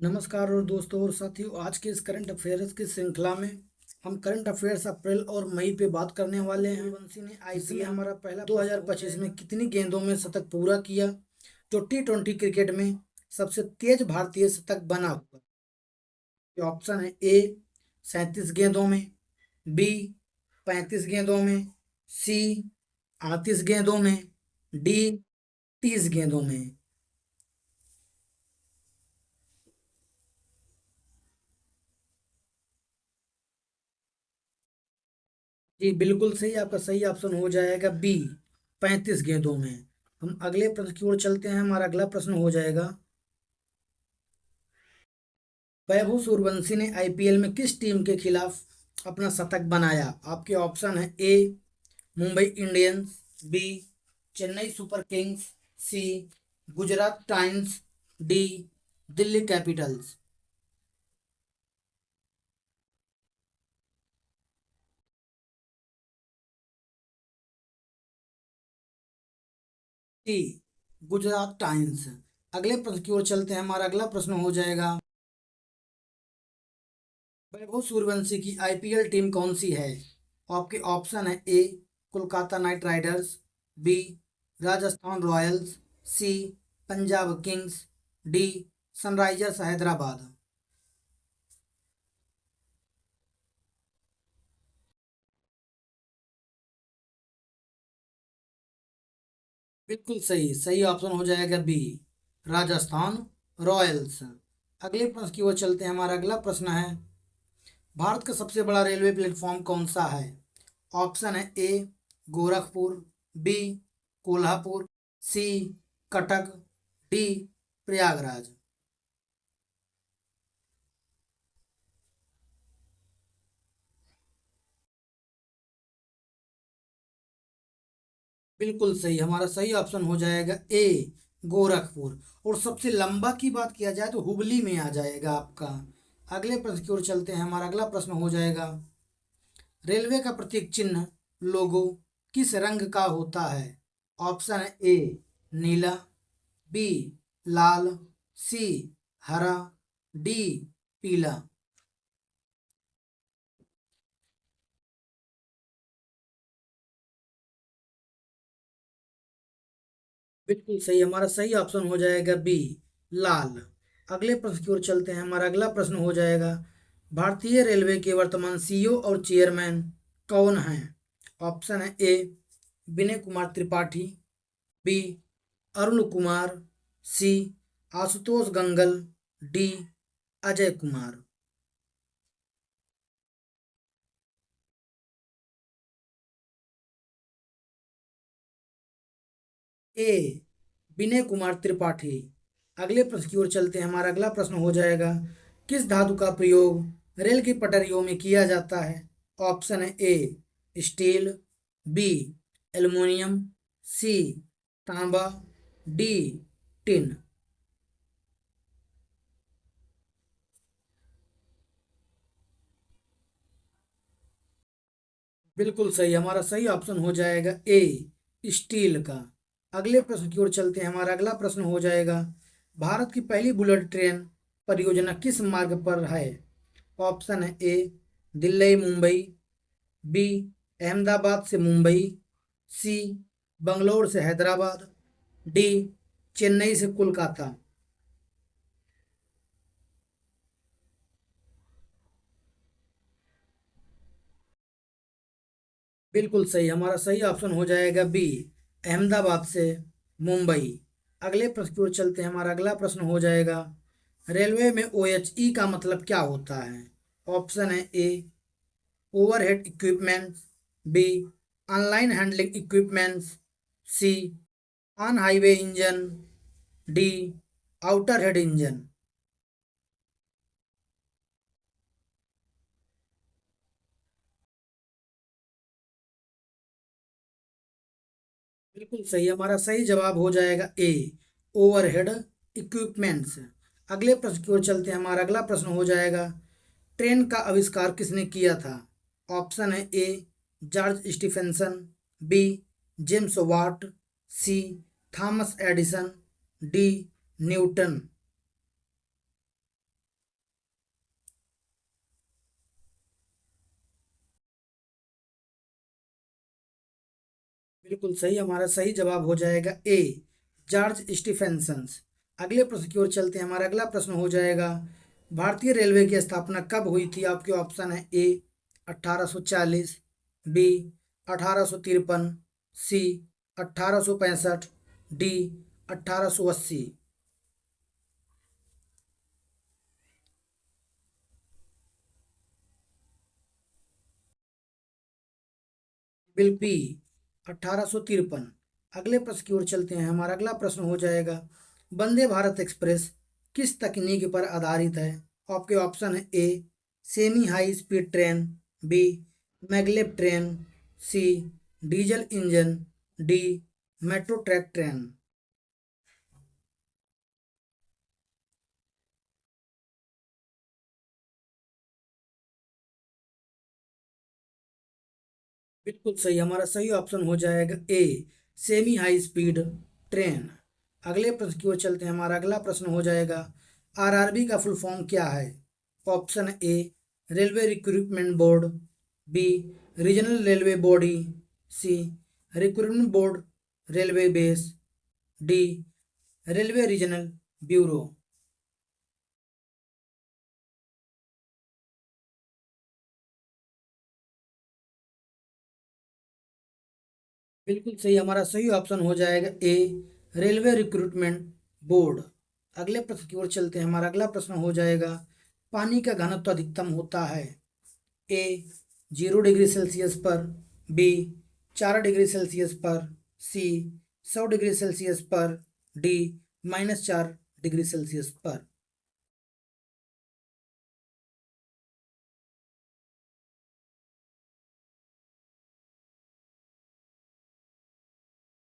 नमस्कार और दोस्तों और साथियों, आज के इस करंट अफेयर्स की श्रृंखला में हम करंट अफेयर्स अप्रैल और मई पे बात करने वाले हैं। सूर्यवंशी ने आईपीएल हमारा पहला 2025 में कितनी गेंदों में शतक पूरा किया, जो टी20 क्रिकेट में सबसे तेज भारतीय शतक बना हुआ। ये ऑप्शन है: ए 37 गेंदों में, बी 35 गेंदों में, सी 38 गेंदों में, डी 30 गेंदों में। जी बिल्कुल सही, आपका सही ऑप्शन हो जाएगा बी 35 गेंदों में। हम अगले प्रश्न की ओर चलते हैं। हमारा अगला प्रश्न हो जाएगा: वैभव सूर्यवंशी ने आईपीएल में किस टीम के खिलाफ अपना शतक बनाया? आपके ऑप्शन है: A Mumbai Indians, B Chennai super kings, C Gujarat titans, D Delhi capitals. D Gujarat titans. अगले प्रश्न की ओर चलते हैं। हमारा अगला प्रश्न हो जाएगा: वैभव सूर्यवंशी की आईपीएल टीम कौन सी है? आपके ऑप्शन है: A Kolkata knight riders, B Rajasthan royals, C Punjab kings, D sunrisers Hyderabad. बिल्कुल सही, सही ऑप्शन हो जाएगा बी राजस्थान रॉयल्स। अगले प्रश्न की ओर चलते हैं। हमारा अगला प्रश्न है: भारत का सबसे बड़ा रेलवे प्लेटफॉर्म कौन सा है? ऑप्शन है: ए गोरखपुर, बी कोल्हापुर, सी कटक, डी प्रयागराज। बिल्कुल सही, हमारा सही ऑप्शन हो जाएगा ए गोरखपुर। और सबसे लंबा की बात किया जाए तो हुबली में आ जाएगा आपका। अगले प्रश्न की ओर चलते हैं। हमारा अगला प्रश्न हो जाएगा: रेलवे का प्रतीक चिन्ह लोगो किस रंग का होता है? ऑप्शन है: ए नीला, बी लाल, सी हरा, डी पीला। बिल्कुल सही, हमारा सही ऑप्शन हो जाएगा बी लाल। अगले प्रश्न की ओर चलते हैं। हमारा अगला प्रश्न हो जाएगा: भारतीय रेलवे के वर्तमान सीईओ और चेयरमैन कौन हैं? ऑप्शन है: ए विनय कुमार त्रिपाठी, बी अरुण कुमार, सी आशुतोष गंगल, डी अजय कुमार। ए विनय कुमार त्रिपाठी। अगले प्रश्न की ओर चलते हैं। हमारा अगला प्रश्न हो जाएगा: किस धातु का प्रयोग रेल की पटरियों में किया जाता है? ऑप्शन है: ए स्टील, बी एल्युमिनियम, सी तांबा, डी टिन। बिल्कुल सही, हमारा सही ऑप्शन हो जाएगा ए स्टील का। अगले प्रश्न की ओर चलते हैं। हमारा अगला प्रश्न हो जाएगा: भारत की पहली बुलेट ट्रेन परियोजना किस मार्ग पर है? ऑप्शन है: ए दिल्ली मुंबई, बी अहमदाबाद से मुंबई, सी बंगलोर से हैदराबाद, डी चेन्नई से कोलकाता। बिल्कुल सही, हमारा सही ऑप्शन हो जाएगा बी अहमदाबाद से मुंबई। अगले प्रश्न की ओर चलते हैं। हमारा अगला प्रश्न हो जाएगा: रेलवे में ओएचई का मतलब क्या होता है? ऑप्शन है: A overhead equipments, B online handling equipments, C on highway engine, D outer head engine. बिल्कुल सही, हमारा सही जवाब हो जाएगा ए ओवरहेड इक्विपमेंट्स। अगले प्रश्न की ओर चलते हैं। हमारा अगला प्रश्न हो जाएगा: ट्रेन का आविष्कार किसने किया था? ऑप्शन है: A George Stephenson, B James Watt, C Thomas Edison, D Newton. बिल्कुल सही, हमारा सही जवाब हो जाएगा ए, जॉर्ज स्टीफेंसन्स। अगले प्रश्न की ओर चलते हैं। हमारा अगला प्रश्न हो जाएगा, भारतीय रेलवे की स्थापना कब हुई थी? आपके ऑप्शन है ए 1840, बी 1853, सी 1865, डी 1880। बिल बी 1853। अगले प्रश्न की ओर चलते हैं। हमारा अगला प्रश्न हो जाएगा, वंदे भारत एक्सप्रेस किस तकनीक पर आधारित है? आपके ऑप्शन है A semi high speed train, B maglev train, C diesel engine, D metro track train. बिल्कुल सही, हमारा सही ऑप्शन हो जाएगा A semi high speed train. अगले प्रश्न की ओर चलते हैं। हमारा अगला प्रश्न हो जाएगा, आरआरबी का फुल फॉर्म क्या है? Option A railway recruitment board, B regional railway body, C recruitment board railway base, D railway regional bureau. बिल्कुल सही, हमारा सही ऑप्शन हो जाएगा ए रेलवे रिक्रूटमेंट बोर्ड। अगले प्रश्न की ओर चलते हैं। हमारा अगला प्रश्न हो जाएगा, पानी का घनत्व अधिकतम होता है? ए 0 डिग्री सेल्सियस पर, बी 4 डिग्री सेल्सियस पर, सी 100 डिग्री सेल्सियस पर, डी -4 डिग्री सेल्सियस पर।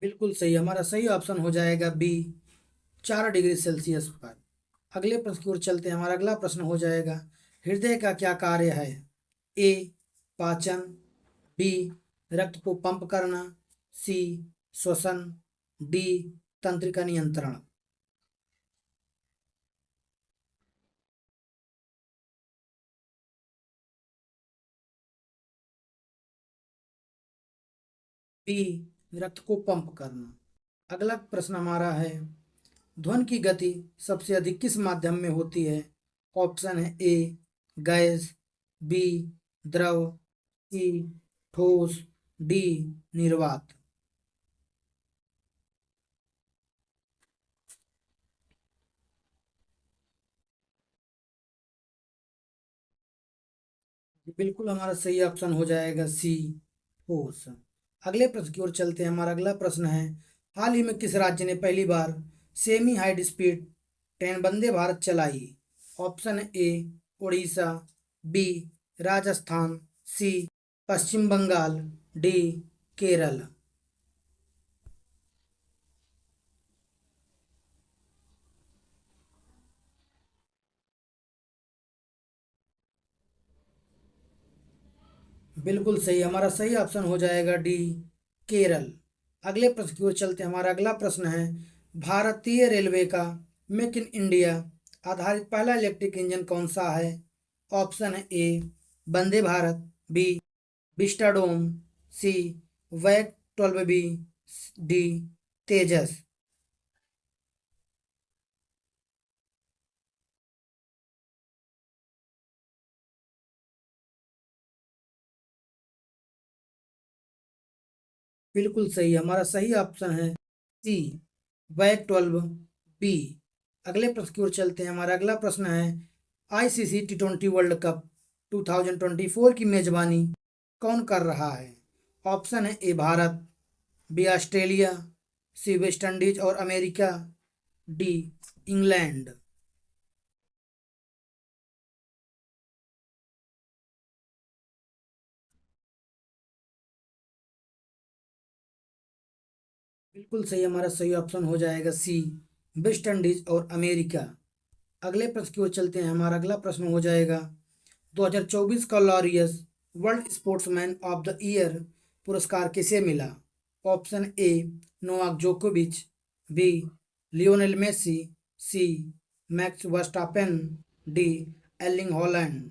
बिल्कुल सही, हमारा सही ऑप्शन हो जाएगा बी 4 डिग्री सेल्सियस पर। अगले प्रश्न की ओर चलते हैं। हमारा अगला प्रश्न हो जाएगा, हृदय का क्या कार्य है? ए पाचन, बी रक्त को पंप करना, सी श्वसन, डी तंत्रिका नियंत्रण। बी रक्त को पंप करना। अगला प्रश्न हमारा है, ध्वनि की गति सबसे अधिक किस माध्यम में होती है? ऑप्शन है ए गैस, बी द्रव, सी ठोस, डी निर्वात। बिल्कुल, हमारा सही ऑप्शन हो जाएगा सी ठोस। अगले प्रश्न की ओर चलते हैं। हमारा अगला प्रश्न है, हाल ही में किस राज्य ने पहली बार semi high speed train Vande Bharat चलाई? ऑप्शन है ए उड़ीसा, बी राजस्थान, सी पश्चिम बंगाल, डी केरल। बिल्कुल सही, हमारा सही ऑप्शन हो जाएगा डी केरल। अगले प्रश्न की ओर चलते हैं। हमारा अगला प्रश्न है, भारतीय रेलवे का मेक इन इंडिया आधारित पहला इलेक्ट्रिक इंजन कौन सा है? ऑप्शन है ए वंदे भारत, बी विस्टाडोम, सी वैग 12 बी, डी तेजस। बिल्कुल सही, हमारा सही ऑप्शन है सी वैग 12 बी। अगले प्रश्न की ओर चलते हैं। हमारा अगला प्रश्न है, आईसीसी T20 वर्ल्ड कप 2024 की मेजबानी कौन कर रहा है? ऑप्शन है ए भारत, बी ऑस्ट्रेलिया, सी वेस्ट इंडीज और अमेरिका, डी इंग्लैंड। बिल्कुल सही, हमारा सही ऑप्शन हो जाएगा सी वेस्ट इंडीज और अमेरिका। अगले प्रश्न की ओर चलते हैं। हमारा अगला प्रश्न हो जाएगा, 2024 का Laureus world sportsman of the year पुरस्कार किसे मिला? ऑप्शन ए नोवाक जोकोविच, B Lionel Messi, C Max Verstappen, D Erling Haaland.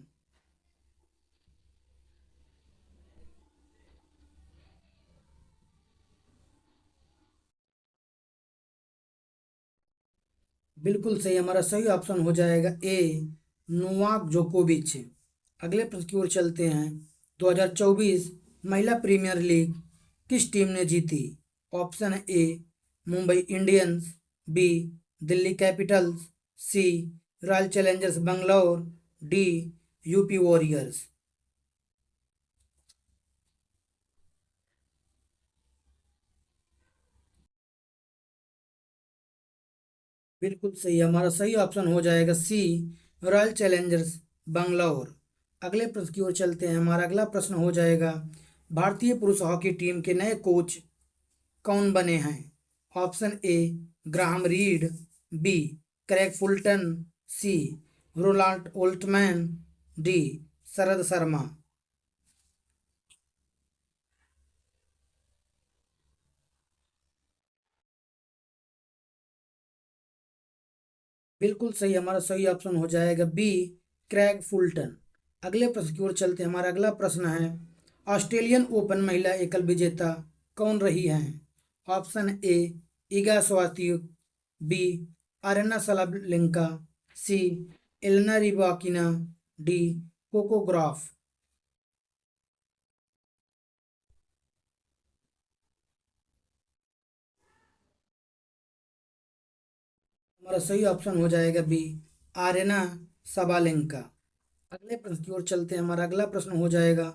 बिल्कुल सही, हमारा सही ऑप्शन हो जाएगा ए, नोवाक जोकोविच। अगले प्रश्न की ओर चलते हैं। 2024 महिला प्रीमियर लीग किस टीम ने जीती? Option A, Mumbai Indians, B, Delhi Capitals, C, Royal Challengers Bangalore, D, UP Warriors. बिल्कुल सही, हमारा सही ऑप्शन हो जाएगा सी, रॉयल चैलेंजर्स बेंगलोर। अगले प्रश्न की ओर चलते हैं। हमारा अगला प्रश्न हो जाएगा, भारतीय पुरुष हॉकी टीम के नए कोच कौन बने हैं? Option A, Graham Reid, B, Craig Fulton, C, Roelant Oltmans, D, Sharad Sharma. बिल्कुल सही, हमारा सही ऑप्शन हो जाएगा बी, क्रेग फुलटन। अगले प्रश्न की ओर चलते हैं। हमारा अगला प्रश्न है, ऑस्ट्रेलियन ओपन महिला एकल विजेता कौन रही हैं? Option A, Iga Swiatek, B, Aryna Sabalenka, C, Elena Rybakina, D, Coco Gauff. हमारा सही ऑप्शन हो जाएगा बी, आरेना साबालेंका। अगले प्रश्न की ओर चलते हैं। हमारा अगला प्रश्न हो जाएगा,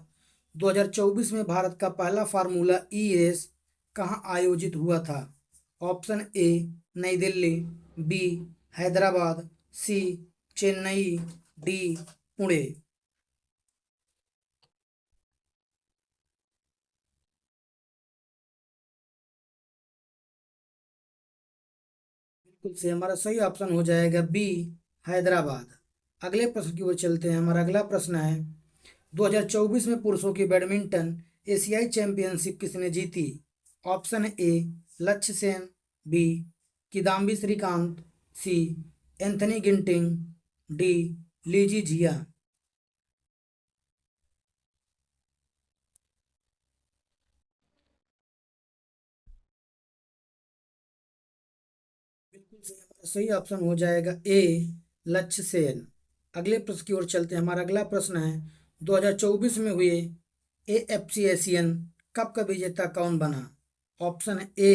2024 में भारत का पहला फार्मूला ई रेस कहाँ आयोजित हुआ था? ऑप्शन ए, नई दिल्ली, बी, हैदराबाद, सी, चेन्नई, डी, पुणे। बिल्कुल से हमारा सही ऑप्शन हो जाएगा बी, हैदराबाद। अगले प्रश्न की ओर चलते हैं। हमारा अगला प्रश्न है, 2024 में पुरुषों की बैडमिंटन एशियाई चैंपियनशिप किसने जीती? ऑप्शन ए, लक्ष्य सेन, बी, किदाम्बी श्रीकांत, सी, एंथनी गिंटिंग, डी, लीजी जिया। बिल्कुल सही, हमारा सही ऑप्शन हो जाएगा ए, लक्ष्य सेन। अगले प्रश्न की ओर चलते हैं। हमारा अगला प्रश्न है, 2024 में हुए एएफसी एशियन कप का विजेता कौन बना? Option A,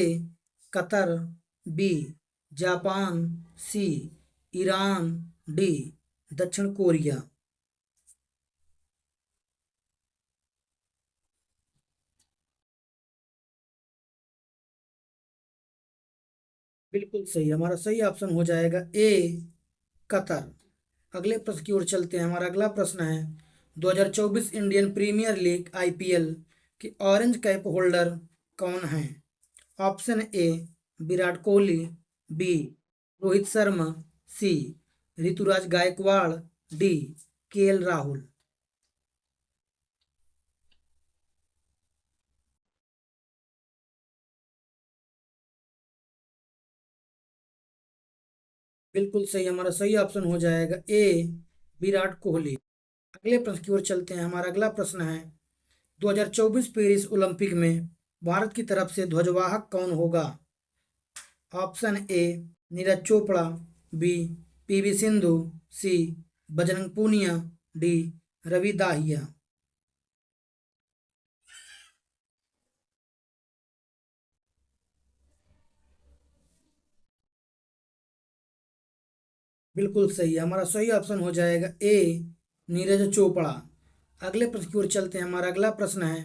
Qatar, B, Japan, C, Iran, D, दक्षिण कोरिया। बिल्कुल सही, हमारा सही ऑप्शन हो जाएगा ए, कतर। अगले प्रश्न की ओर चलते हैं। हमारा अगला प्रश्न है, 2024 इंडियन प्रीमियर लीग आईपीएल के ऑरेंज कैप होल्डर कौन हैं? Option A, Virat Kohli, B, Rohit Sharma, C, Ruturaj Gaikwad, D, KL Rahul. बिल्कुल सही, हमारा सही ऑप्शन हो जाएगा ए, विराट कोहली। अगले प्रश्न की ओर चलते हैं। हमारा अगला प्रश्न है, 2024 पेरिस ओलंपिक में भारत की तरफ से ध्वजवाहक कौन होगा? Option A, Neeraj Chopra, B, PV Sindhu, C, Bajrang Punia, D, Ravi Dahiya. बिल्कुल सही, हमारा सही ऑप्शन हो जाएगा ए, नीरज चोपड़ा। अगले प्रश्न की ओर चलते हैं। हमारा अगला प्रश्न है,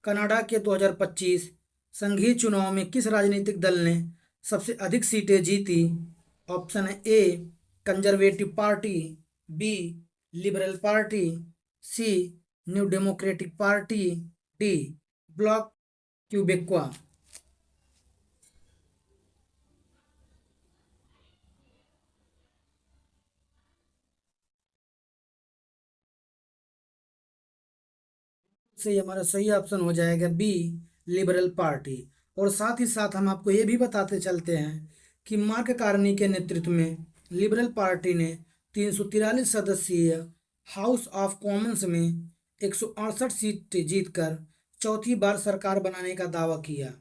कनाडा के 2025 संघीय चुनाव में किस राजनीतिक दल ने सबसे अधिक सीटें जीती? Option A, conservative party, B, liberal party, C, new democratic party, D, Bloc Quebecois. से हमारा सही ऑप्शन हो जाएगा बी, लिबरल पार्टी। और साथ ही साथ हम आपको ये भी बताते चलते हैं कि मार्क कार्नी के नेतृत्व में लिबरल पार्टी ने 343 सदस्यीय हाउस ऑफ कॉमन्स में 168 सीट जीतकर चौथी बार सरकार बनाने का दावा किया।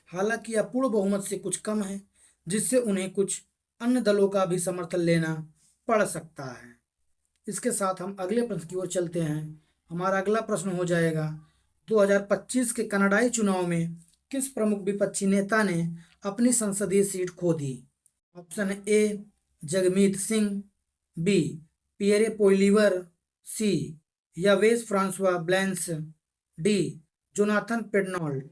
हालांकि यह पूर्ण बहुमत से कुछ कम है, जिससे उन्हें कुछ अन्य दलों का भी समर्थन लेना पड़ सकता है। इसके साथ हम अगले प्रश्न की ओर चलते हैं। हमारा अगला प्रश्न हो जाएगा, 2025 के कनाडाई चुनाव में किस प्रमुख विपक्षी नेता ने अपनी संसदीय सीट खो दी? Option A Jagmeet Singh, B Pierre Poilievre, C Yves François Blanchet, D Jonathan Pedneault.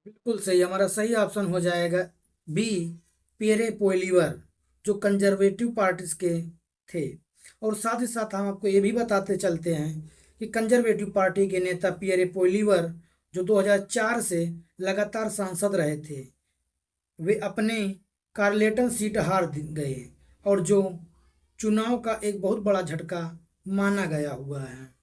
बिल्कुल सही, हमारा सही ऑप्शन हो जाएगा बी पियरे पोइलीवर, जो कंजर्वेटिव पार्टीज के थे। और साथ ही साथ हम आपको ये भी बताते चलते हैं कि कंजर्वेटिव पार्टी के नेता पियरे पोइलीवर, जो 2004 से लगातार सांसद रहे थे, वे अपने कार्लेटन सीट हार गए और जो चुनाव का एक बहुत बड़ा झटका माना गया हुआ है।